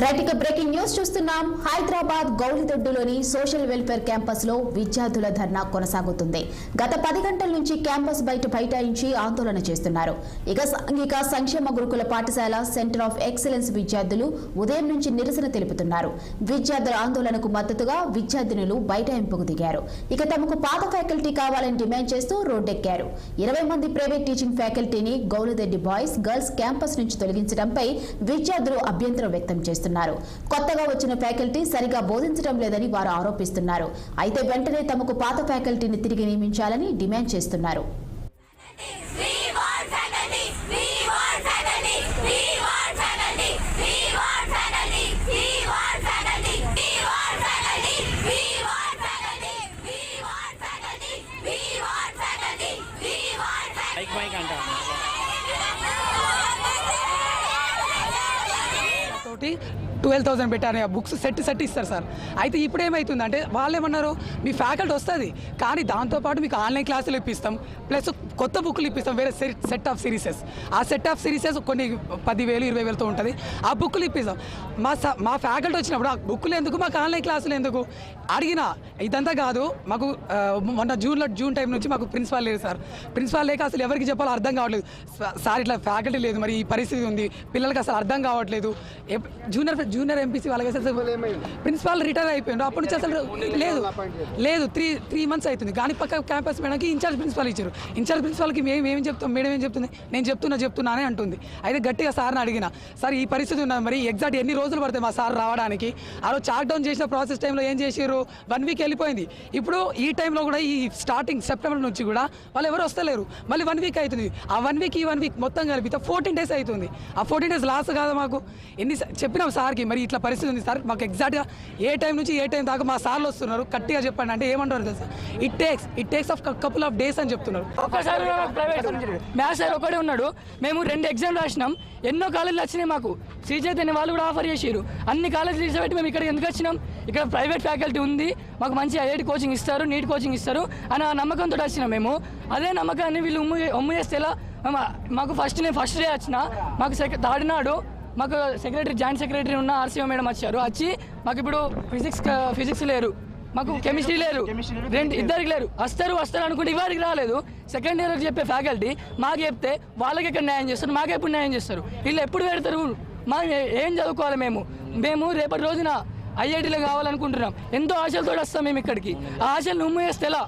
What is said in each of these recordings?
Right breaking news చూస్తున్నాం. Hyderabad గౌలిదొడ్డులోని social welfare campus లో విద్యార్థుల ధర్నా కొనసాగుతుంది. గత 10 గంటల నుంచి క్యాంపస్ బైఠాయించి ఆందోళన చేస్తున్నారు. ఇక సాంఘిక సంక్షేమ గురుకుల పాఠశాల సెంటర్ ఆఫ్ ఎక్సలెన్స్ విద్యార్థులు ఉదయం నుంచి నిరసన తెలుపుతున్నారు. విద్యార్థుల ఆందోళనకు మద్దతుగా విద్యార్థినులు బైఠాయింపుకు దిగారు. ఇక తమకు పాత ఫ్యాకల్టీ కావాలని డిమాండ్ చేస్తూ రోడ్డెక్కారు. 20 మంది ప్రైవేట్ టీచింగ్ ఫ్యాకల్టీని గౌలిదొడ్డి బాయ్స్ గర్ల్స్ క్యాంపస్ నుంచి తొలగించడంపై విద్యార్థులు అభ్యంతరం వ్యక్తం చేస్తున్నారు. కొత్తగా వచ్చిన ఫ్యాకల్టీ సరిగా బోధించడం లేదని వారు ఆరోపిస్తున్నారు. అయితే వెంటనే తమకు పాత ఫ్యాకల్టీని తిరిగి నియమించాలని డిమాండ్ చేస్తున్నారు. తోటి 12,000 పెట్టారు. బుక్స్ సెట్ ఇస్తారు సార్. అయితే ఇప్పుడు ఏమవుతుందంటే వాళ్ళు ఏమన్నారు, మీ ఫ్యాకల్టీ వస్తుంది కానీ దాంతోపాటు మీకు ఆన్లైన్ క్లాసులు ఇప్పిస్తాం, ప్లస్ కొత్త బుక్లు ఇప్పిస్తాం, వేరే సెట్ ఆఫ్ సిరీసెస్. ఆ సెట్ ఆఫ్ సిరీసెస్ కొన్ని 10,000 20,000తో ఉంటుంది. ఆ బుక్లు ఇప్పిస్తాం. మా ఫ్యాకల్టీ వచ్చినప్పుడు ఆ బుక్లు ఎందుకు, మాకు ఆన్లైన్ క్లాసులు ఎందుకు అడిగినా ఇదంతా కాదు. మాకు మొన్న జూన్ టైం నుంచి మాకు ప్రిన్సిపాల్ లేదు సార్. ప్రిన్సిపాల్ లేక అసలు ఎవరికి చెప్పాలో అర్థం కావట్లేదు సార్. ఇట్లా ఫ్యాకల్టీ లేదు, మరి ఈ పరిస్థితి ఉంది, పిల్లలకి అసలు అర్థం కావట్లేదు. జూనియర్ ఎంపీసీ వాళ్ళకి అసలు ప్రిన్సిపాల్ రిటైర్ అయిపోయిండు. అప్పటి నుంచి అసలు లేదు 3 months అవుతుంది. కానీ పక్క క్యాంపస్ మేడంకి ఇన్ఛార్జ్ ప్రిన్సిపాల్ ఇచ్చారు. ఇన్ఛార్జ్ ప్రిన్సిపాల్కి మేము ఏం చెప్తాం, మేడం ఏం చెప్తుంది, నేను చెప్తున్నా అని అంటుంది. అయితే గట్టిగా సార్ని అడిగిన, సార్ ఈ పరిస్థితి ఉన్నది, మరి ఎగ్జాక్ట్ ఎన్ని రోజులు పడుతుంది మా సార్ రావడానికి? ఆ రోజు చాక్ డౌన్ చేసిన ప్రాసెస్ టైంలో ఏం చేసారు, 1 week వెళ్ళిపోయింది. ఇప్పుడు ఈ టైంలో కూడా ఈ స్టార్టింగ్ సెప్టెంబర్ నుంచి కూడా వాళ్ళు ఎవరు వస్తలేరు. మళ్ళీ 1 week అవుతుంది. ఆ 1 week ఈ 1 week మొత్తం కలిపితే 14 days అవుతుంది. ఆ 14 days లాస్ కాదా మాకు? ఎన్ని చెప్పినాం సార్కి, మరి ఇట్లా పరిస్థితి ఉంది సార్, మాకు ఎగ్జాక్ట్గా ఏ టైం నుంచి ఏ టైం దాకా మా సార్లు వస్తున్నారు, గట్టిగా చెప్పండి అంటే ఏమంటారు తెలుసా, it takes of couple of days అని చెప్తున్నారు. ఒక్కసారి ప్రైవేట్ మ్యాథ్స్ సార్ ఒకటే ఉన్నాడు. మేము 2 ఎగ్జామ్లు రాసినాం. ఎన్నో కాలేజీలు వచ్చినాయి మాకు. శ్రీచైతన్య వాళ్ళు కూడా ఆఫర్ చేసారు. అన్ని కాలేజీలు తీసిపెట్టి మేము ఇక్కడికి ఎందుకు వచ్చినాం? ఇక్కడ ప్రైవేట్ ఫ్యాకల్టీ ఉంది, మాకు మంచి ఐఐటి కోచింగ్ ఇస్తారు, నీట్ కోచింగ్ ఇస్తారు అని ఆ నమ్మకంతో వచ్చినాం మేము. అదే నమ్మకాన్ని వీళ్ళు ఒమ్ము చేస్తే ఎలా? మాకు నేను ఫస్ట్ డే వచ్చిన, మాకు థర్డ్ నాడు మాకు జాయింట్ సెక్రటరీ ఉన్న ఆర్సీఓ మేడం వచ్చారు. వచ్చి మాకు ఇప్పుడు ఫిజిక్స్ లేరు, మాకు కెమిస్ట్రీ లేరు, ఇద్దరికి లేరు. వస్తారు అనుకుంటే ఇవాడికి రాలేదు. సెకండ్ ఇయర్ చెప్పే ఫ్యాకల్టీ మాకు చెప్తే వాళ్ళకి ఎక్కడ న్యాయం చేస్తారు, మాకు ఎప్పుడు న్యాయం చేస్తారు? వీళ్ళు ఎప్పుడు పెడతారు? ఏం చదువుకోవాలి మేము రేపటి రోజున ఐఐటీలో కావాలనుకుంటున్నాం. ఎంతో ఆశలతో వస్తాం మేము ఇక్కడికి. ఆ ఆశలు నువ్వు చేస్తే ఎలా?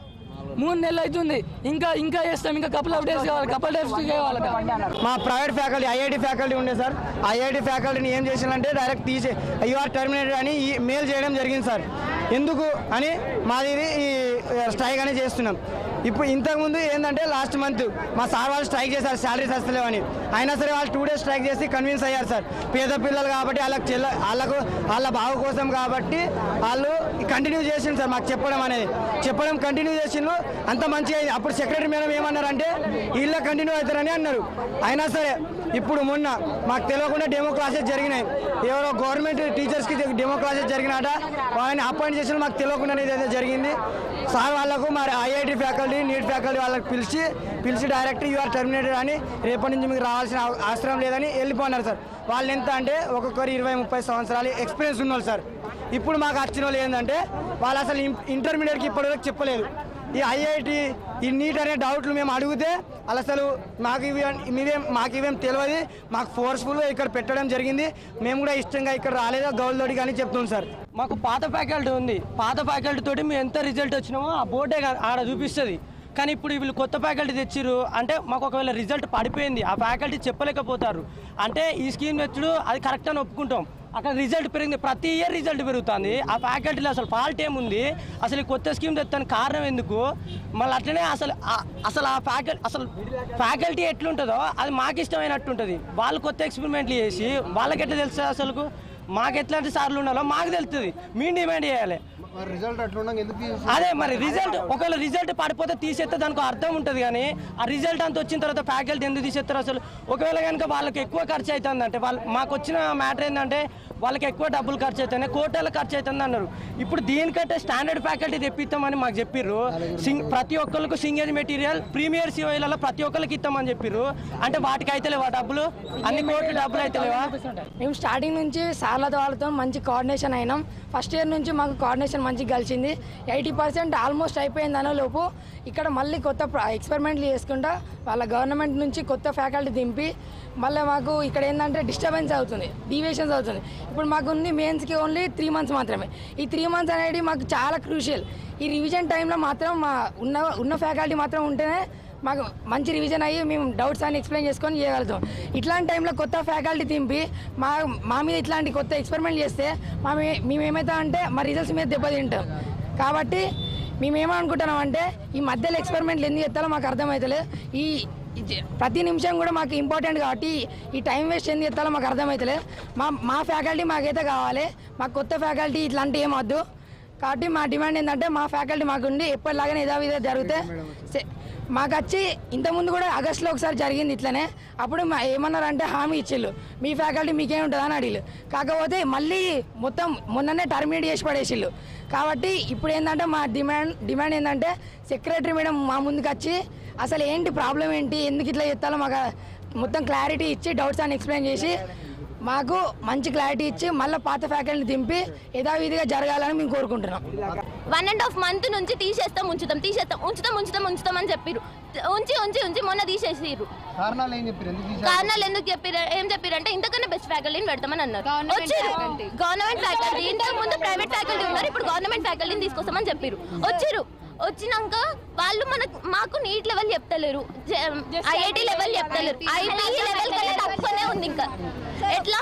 3 నెలలు అవుతుంది, ఇంకా చేస్తాం, ఇంకా కపుల్ ఆఫ్ డేస్ కావాలి, కావాలి. మా ప్రైవేట్ ఫ్యాకల్టీ ఐఐటి ఫ్యాకల్టీ ఉండే సార్. ఐఐటి ఫ్యాకల్టీని ఏం చేసిందంటే డైరెక్ట్ తీసే యూఆర్ టర్మినేటెడ్ అని మెయిల్ చేయడం జరిగింది సార్. ఎందుకు అని మాది ఈ స్ట్రైక్ అనేది చేస్తున్నాం. ఇప్పుడు ఇంతకుముందు ఏంటంటే లాస్ట్ మంత్ మా సార్ వాళ్ళు స్ట్రైక్ చేశారు, శాలరీస్ వస్తలేవని. అయినా సరే వాళ్ళు 2 days స్ట్రైక్ చేసి కన్విన్స్ అయ్యారు సార్. పేద పిల్లలు కాబట్టి వాళ్ళ బాగు కోసం కాబట్టి వాళ్ళు కంటిన్యూ చేసిండు సార్. మాకు చెప్పడం కంటిన్యూ చేసిండు, అంత మంచిగా అయింది. అప్పుడు సెక్రటరీ మేడం ఏమన్నారంటే వీళ్ళ కంటిన్యూ అవుతారని అన్నారు. అయినా సరే ఇప్పుడు మొన్న మాకు తెలియకుండా డెమో క్లాసెస్ జరిగినాయి. ఎవరో గవర్నమెంట్ టీచర్స్కి డెమో క్లాసెస్ జరిగినాట, వాళ్ళని అపాయింట్ చేసిన మాకు తెలియకుండానే ఏదైతే జరిగింది. సార్ వాళ్ళకు మరి ఐఐటి ఫ్యాకల్టీ నీట్ ఫ్యాకల్టీ వాళ్ళకి పిలిచి డైరెక్ట్ యూఆర్ టర్మినేటెడ్ అని, రేపటి నుంచి మీకు రావాల్సిన అవసరం లేదని వెళ్ళిపోయినారు సార్. వాళ్ళు ఎంత అంటే ఒక్కొక్కరు 20-30 సంవత్సరాలు ఎక్స్పీరియన్స్ ఉన్నోళ్ళు సార్. ఇప్పుడు మాకు వచ్చిన వాళ్ళు ఏంటంటే వాళ్ళు అసలు ఇంటర్మీడియట్కి ఇప్పటివరకు చెప్పలేదు. ఈ ఐఐటి ఈ నీట్ అనే డౌట్లు మేము అడిగితే వాళ్ళు అసలు మాకు ఇవేం తెలియదు, మాకు ఫోర్స్ఫుల్గా ఇక్కడ పెట్టడం జరిగింది, మేము కూడా ఇష్టంగా ఇక్కడ రాలేదా గౌల్దొడ్డి కానీ చెప్తుంది సార్. మాకు పాత ఫ్యాకల్టీ ఉంది. పాత ఫ్యాకల్టీ తోటి మేము ఎంత రిజల్ట్ వచ్చినామో ఆ బోర్డే ఆడ చూపిస్తుంది. కానీ ఇప్పుడు వీళ్ళు కొత్త ఫ్యాకల్టీ తెచ్చిర్రు అంటే మాకు ఒకవేళ రిజల్ట్ పడిపోయింది, ఆ ఫ్యాకల్టీ చెప్పలేకపోతారు అంటే ఈ స్కీమ్ తెచ్చుడు అది కరెక్ట్ అని ఒప్పుకుంటాం. అక్కడ రిజల్ట్ పెరిగింది, ప్రతి ఇయర్ రిజల్ట్ పెరుగుతుంది. ఆ ఫ్యాకల్టీలో అసలు ఫాల్ట్ ఏముంది, అసలు ఈ కొత్త స్కీమ్ తెస్తానికి కారణం ఎందుకు? మళ్ళీ అట్లనే అసలు ఆ ఫ్యాకల్టీ ఎట్లుంటుందో అది మాకు ఇష్టమైనట్టు ఉంటుంది. వాళ్ళు కొత్త ఎక్స్పెరిమెంట్లు చేసి వాళ్ళకి ఎట్లా తెలుస్తుంది? అసలు మాకు ఎట్లాంటి సార్లు ఉండాలో మాకు తెలుస్తుంది. మేము డిమాండ్ చేయాలి. అదే మరి రిజల్ట్ ఒకవేళ రిజల్ట్ పడిపోతే తీసేస్తే దానికి అర్థం ఉంటుంది, కానీ ఆ రిజల్ట్ అంతా వచ్చిన తర్వాత ఫ్యాకల్టీ ఎందుకు తీసేస్తారు అసలు? ఒకవేళ కనుక వాళ్ళకి ఎక్కువ ఖర్చు అవుతుంది అంటే మాకు వచ్చిన మ్యాటర్ ఏంటంటే వాళ్ళకి ఎక్కువ డబ్బులు ఖర్చు అవుతాయి, కోట్ల ఖర్చు అవుతుంది అన్నారు. ఇప్పుడు దీనికంటే స్టాండర్డ్ ఫ్యాకల్టీ తెప్పిస్తామని మాకు చెప్పిర్రు. ప్రతి ఒక్కరికి సింగేజ్ మెటీరియల్ ప్రీమియర్ సిఓలలో ప్రతి ఒక్కరికి ఇస్తామని చెప్పిర్రు. అంటే వాటికి అయితే లేవా డబ్బులు? అన్ని కోట్ల డబ్బులు అయితే లేవా? మేము స్టార్టింగ్ నుంచి సార్లతో వాళ్ళతో మంచి కోఆర్డినేషన్ అయినాం. ఫస్ట్ ఇయర్ నుంచి మాకు కోఆర్డినేషన్ మంచిగా కలిసింది. 80% ఆల్మోస్ట్ అయిపోయింది అనలోపు ఇక్కడ మళ్ళీ కొత్త ఎక్స్పెరిమెంట్లు చేసుకుంటా వాళ్ళ గవర్నమెంట్ నుంచి కొత్త ఫ్యాకల్టీ దింపి మళ్ళీ మాకు ఇక్కడ ఏంటంటే డిస్టర్బెన్స్ అవుతుంది, డీవియేషన్స్ అవుతుంది. ఇప్పుడు మాకు ఉంది మెయిన్స్కి ఓన్లీ 3 months మాత్రమే. ఈ 3 months అనేది మాకు చాలా క్రూషియల్. ఈ రివిజన్ టైంలో మాత్రం మా ఉన్న ఫ్యాకల్టీ మాత్రం ఉంటేనే మాకు మంచి రివిజన్ అయ్యి మేము డౌట్స్ అన్ని ఎక్స్ప్లెయిన్ చేసుకొని చేయగలుగుతాం. ఇట్లాంటి టైంలో కొత్త ఫ్యాకల్టీ దింపి మా మీద ఇట్లాంటి కొత్త ఎక్స్పెరిమెంట్ చేస్తే మేము ఏమవుతామంటే మా రిజల్ట్స్ మీద దెబ్బతింటాం. కాబట్టి మేమేమనుకుంటున్నాం అంటే ఈ మధ్యలో ఎక్స్పెరిమెంట్లు ఎందుకు చేస్తారో మాకు అర్థమవుతలేదు. ఈ ప్రతి నిమిషం కూడా మాకు ఇంపార్టెంట్ కాబట్టి ఈ టైం వేస్ట్ ఎందుకు చేస్తారో మాకు అర్థమవుతలేదు. మా ఫ్యాకల్టీ మాకైతే కావాలి, మాకు కొత్త ఫ్యాకల్టీ ఇట్లాంటివి ఏమొద్దు. కాబట్టి మా డిమాండ్ ఏంటంటే మా ఫ్యాకల్టీ మాకుండి ఎప్పటిలాగానే యథావిధిగా జరిగితే మాకు వచ్చి ఇంతకుముందు కూడా ఆగస్టులో ఒకసారి జరిగింది ఇట్లనే. అప్పుడు ఏమన్నారంటే హామీ ఇచ్చిళ్ళు మీ ఫ్యాకల్టీ మీకేం ఉంటుంది అని అడిగిళ్ళు. కాకపోతే మళ్ళీ మొత్తం మొన్ననే టర్మినేట్ చేసి పడేసిళ్ళు. కాబట్టి ఇప్పుడు ఏంటంటే మా డిమాండ్ ఏంటంటే సెక్రటరీ మేడం మా ముందుకు వచ్చి అసలు ఏంటి ప్రాబ్లం ఏంటి, ఎందుకు ఇట్లా చెప్తాలో మాకు మొత్తం క్లారిటీ ఇచ్చి డౌట్స్ అని ఎక్స్ప్లెయిన్ చేసి మాకు మంచి క్లారిటీ ఇచ్చి మళ్ళీ పాత ఫ్యాకల్టీని దింపి యథావిధిగా జరగాలని మేము కోరుకుంటున్నాం. 1.5 month నుంచి తీసేస్తాం ఉంచుతాం అని చెప్పారు. ఉంచి మొన్న తీసేసిర్రు. కారణాలు ఎందుకు చెప్పారు? ఏం చెప్పారంటే ఇంతకన్నా బెస్ట్ ఫ్యాకల్టీని పెడతామని అన్నారు. గవర్నమెంట్ ఫ్యాకల్టీ ఇంతకు ముందు ప్రైవేట్ ఫ్యాకల్టీ ఉన్నారు, ఇప్పుడు గవర్నమెంట్ ఫ్యాకల్టీని తీసుకొస్తామని చెప్పారు. వచ్చినాక వాళ్ళు మాకు నీట్ లెవెల్ చెప్తలేరు, ఐఐటి లెవెల్ చెప్తలేరు, ఐపీఈ లెవెల్ కన్నా తక్కువనే ఉంది. ఇంకా ఎట్లా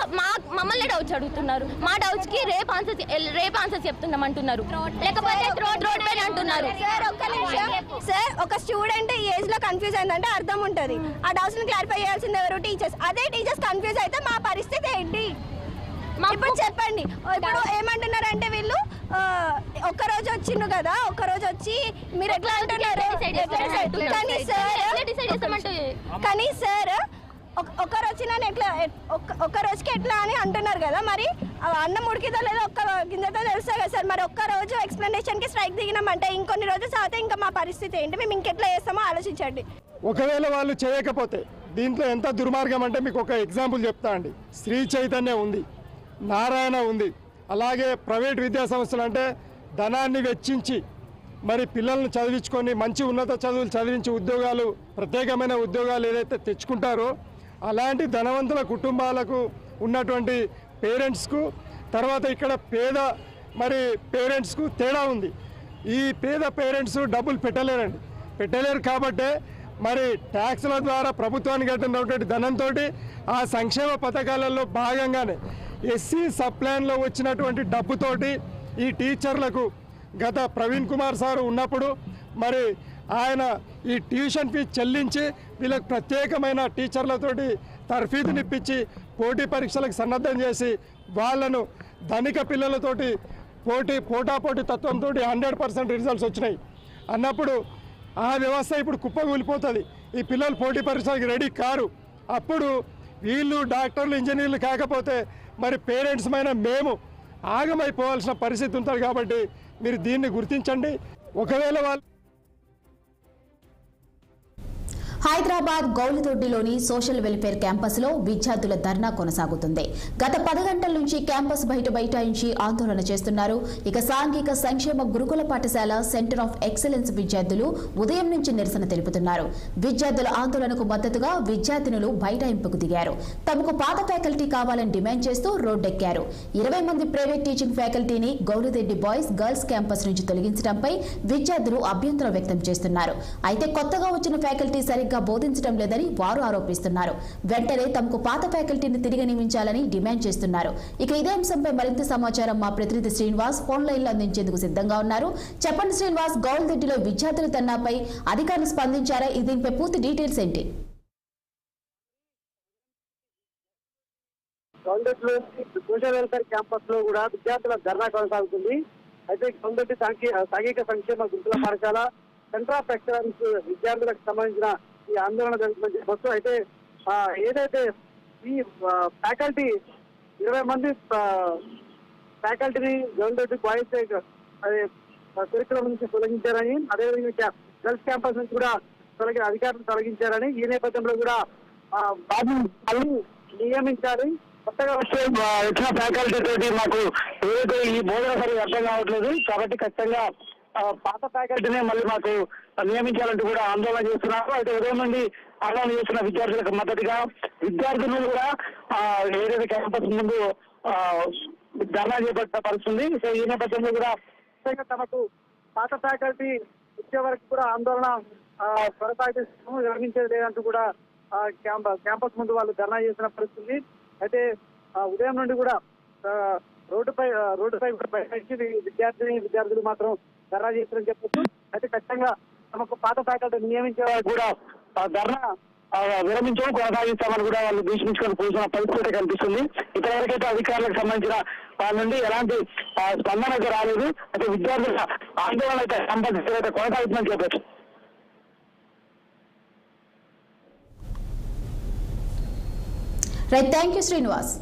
మమ్మల్ని డౌట్స్ అడుగుతున్నారు. మా డౌట్స్ కి రేపు ఆన్సర్స్ చెప్తున్నాం అంటున్నారు, లేకపోతే రోడ్ పైన అంటున్నారు. సార్ ఒక స్టూడెంట్ ఈ ఏజ్ లో కన్ఫ్యూజ్ అయిందంటే అర్థం ఉంటుంది. ఆ డౌట్స్ ని క్లారిఫై చేయాల్సింది ఎవరు? టీచర్స్. అదే టీచర్స్ కన్ఫ్యూజ్ అయితే మా పరిస్థితి ఏంటి ఇప్పుడు చెప్పండి. ఇప్పుడు ఏమంటున్నారంటే వీళ్ళు ఒక్కరోజు వచ్చిండ్రు కదా, ఒక్కరోజు వచ్చి మీరు ఎట్లా అంటున్నారు? కానీ సార్ ఒక్కరు వచ్చినా ఎట్లా ఒక్క రోజుకి ఎట్లా అని అంటున్నారు కదా, మరి అన్నం ఉడికితో లేదో ఒక్క గింజతో తెలుస్తుంది కదా సార్. మరి ఒక్క రోజు ఎక్స్ప్లెనేషన్కి స్ట్రైక్ దిగినామంటే ఇంకొన్ని రోజులు సాగితే ఇంకా మా పరిస్థితి ఏంటి? మేము ఇంకెట్లా చేస్తామో ఆలోచించండి. ఒకవేళ వాళ్ళు చేయకపోతే దీంట్లో ఎంత దుర్మార్గం అంటే మీకు ఒక ఎగ్జాంపుల్ చెప్తా అండి. శ్రీ చైతన్య ఉంది, నారాయణ ఉంది, అలాగే ప్రైవేట్ విద్యా సంస్థలు అంటే ధనాన్ని వెచ్చించి మరి పిల్లల్ని చదివించుకొని మంచి ఉన్నత చదువులు చదివించి ఉద్యోగాలు, ప్రత్యేకమైన ఉద్యోగాలు ఏదైతే తెచ్చుకుంటారో అలాంటి ధనవంతుల కుటుంబాలకు ఉన్నటువంటి పేరెంట్స్కు, తర్వాత ఇక్కడ పేద మరి పేరెంట్స్కు తేడా ఉంది. ఈ పేద పేరెంట్స్ డబ్బులు పెట్టలేరు కాబట్టే మరి ట్యాక్స్ల ద్వారా ప్రభుత్వానికి కట్టినటువంటి ధనంతో ఆ సంక్షేమ పథకాలలో భాగంగానే ఎస్సీ సప్లాన్లో వచ్చినటువంటి డబ్బుతోటి ఈ టీచర్లకు గత ప్రవీణ్ కుమార్ సారు ఉన్నప్పుడు మరి ఆయన ఈ ట్యూషన్ ఫీజు చెల్లించి వీళ్ళకి ప్రత్యేకమైన టీచర్లతోటి తర్ఫీదునిప్పించి పోటీ పరీక్షలకు సన్నద్ధం చేసి వాళ్ళను ధనిక పిల్లలతోటి పోటాపోటీ తత్వంతో 100% రిజల్ట్స్ వచ్చినాయి అన్నప్పుడు ఆ వ్యవస్థ ఇప్పుడు కుప్పకూలిపోతుంది. ఈ పిల్లలు పోటీ పరీక్షలకు రెడీ కారు. అప్పుడు వీళ్ళు డాక్టర్లు ఇంజనీర్లు కాకపోతే మరి పేరెంట్స్ మైన మేము ఆగమైపోవాల్సిన పరిస్థితి ఉంటుంది. కాబట్టి మీరు దీన్ని గుర్తించండి. ఒకవేళ వాళ్ళు హైదరాబాద్ గౌలిదొడ్డిలోని సోషల్ వెల్ఫేర్ క్యాంపస్లో విద్యార్థుల ధర్నా కొనసాగుతుంది. గత 10 గంటల నుంచి క్యాంపస్ బైఠాయించి ఆందోళన చేస్తున్నారు. ఇక సాంఘిక సంక్షేమ గురుకుల పాఠశాల సెంటర్ ఆఫ్ ఎక్సలెన్స్ విద్యార్థులు ఉదయం నుంచి నిరసన తెలుపుతున్నారు. విద్యార్థుల ఆందోళనకు మద్దతుగా విద్యార్థినులు బైఠాయింపుకు దిగారు. తమకు పాత ఫ్యాకల్టీ కావాలని డిమాండ్ చేస్తూ రోడ్డెక్కారు. 20 మంది ప్రైవేట్ టీచింగ్ ఫ్యాకల్టీని గౌలిదొడ్డి బాయ్స్ గర్ల్స్ క్యాంపస్ నుంచి తొలగించడంపై విద్యార్థులు అభ్యంతరం వ్యక్తం చేస్తున్నారు. అయితే కొత్తగా వచ్చిన ఫ్యాకల్టీ సరిగా సరిగ్గా బోధించడం లేదని వారు ఆరోపిస్తున్నారు. వెంటనే తమకు పాత ఫ్యాకల్టీని తిరిగి నియమించాలని డిమాండ్ చేస్తున్నారు. ఇక ఇదే అంశంపై మరింత సమాచారం మా ప్రతినిధి శ్రీనివాస్ ఫోన్ లైన్లో అందించేందుకు సిద్ధంగా ఉన్నారు. చెప్పండి శ్రీనివాస్, గౌల్దొడ్డిలో విద్యార్థుల ధర్నాపై అధికారులు స్పందించారా? దీనిపై పూర్తి డీటెయిల్స్ ఏంటి? సోషల్ వెల్ఫేర్ క్యాంపస్ లో కూడా విద్యార్థుల ధర్నా కొనసాగుతుంది. అయితే గౌల్దొడ్డి సాంఘిక సంక్షేమ గురుకుల పాఠశాల సెంటర్ ఆఫ్ ఎక్సలెన్స్ విద్యార్థులకు సంబంధించిన ఈ ఆందోళన జరుగుతున్న బస్సు అయితే ఏదైతే ఈ ఫ్యాకల్టీ 20 మంది ఫ్యాకల్టీని గౌల్దొడ్డి బాయ్స్ కరికులం నుంచి తొలగించారని, అదేవిధంగా గర్ల్స్ క్యాంపస్ నుంచి కూడా అధికారులు తొలగించారని, ఈ నేపథ్యంలో కూడా మళ్ళీ నియమించాలి. కొత్తగా వచ్చిన ఫ్యాకల్టీ తోటి మాకు ఏదైతే ఈ బోధన సరిగ్గా అర్థం కావట్లేదు కాబట్టి ఖచ్చితంగా పాత ఫ్యాకల్టీనే మళ్ళీ మాకు నియమించాలంటూ కూడా ఆందోళన చేస్తున్నారు. అయితే ఉదయం నుండి ఆందోళన చేస్తున్న విద్యార్థులకు మద్దతుగా విద్యార్థులు కూడా ఏదైతే క్యాంపస్ ముందు ధర్నా చేపట్టిన పరిస్థితుంది. సో ఈ నేపథ్యంలో కూడా తమకు పాత ఫ్యాకల్టీ వచ్చే వరకు కూడా ఆందోళన కొనసాగిస్తూ విరమించేది లేదంటూ కూడా క్యాంపస్ ముందు వాళ్ళు ధర్నా చేసిన పరిస్థితి. అయితే ఉదయం నుండి కూడా రోడ్డుపై కూడా బయటికి విద్యార్థులు మాత్రం ధర్నా చేస్తారని చెప్పొచ్చు. అయితే ఖచ్చితంగా తమకు పాత ఫ్యాకల్టీ నియమించే వారు కూడా ధర్నా విరమించడం కొనసాగిస్తామని కూడా వాళ్ళు భీష్మించుకొని కూర్చున్న పరిస్థితి కనిపిస్తుంది. ఇప్పటివరకైతే అధికారులకు సంబంధించిన వాళ్ళ నుండి ఎలాంటి స్పందన అయితే రాలేదు. అయితే విద్యార్థుల ఆందోళన అయితే కంపల్సరీ అయితే కొనసాగుతుందని చెప్పచ్చు. Right, thank you Srinivas.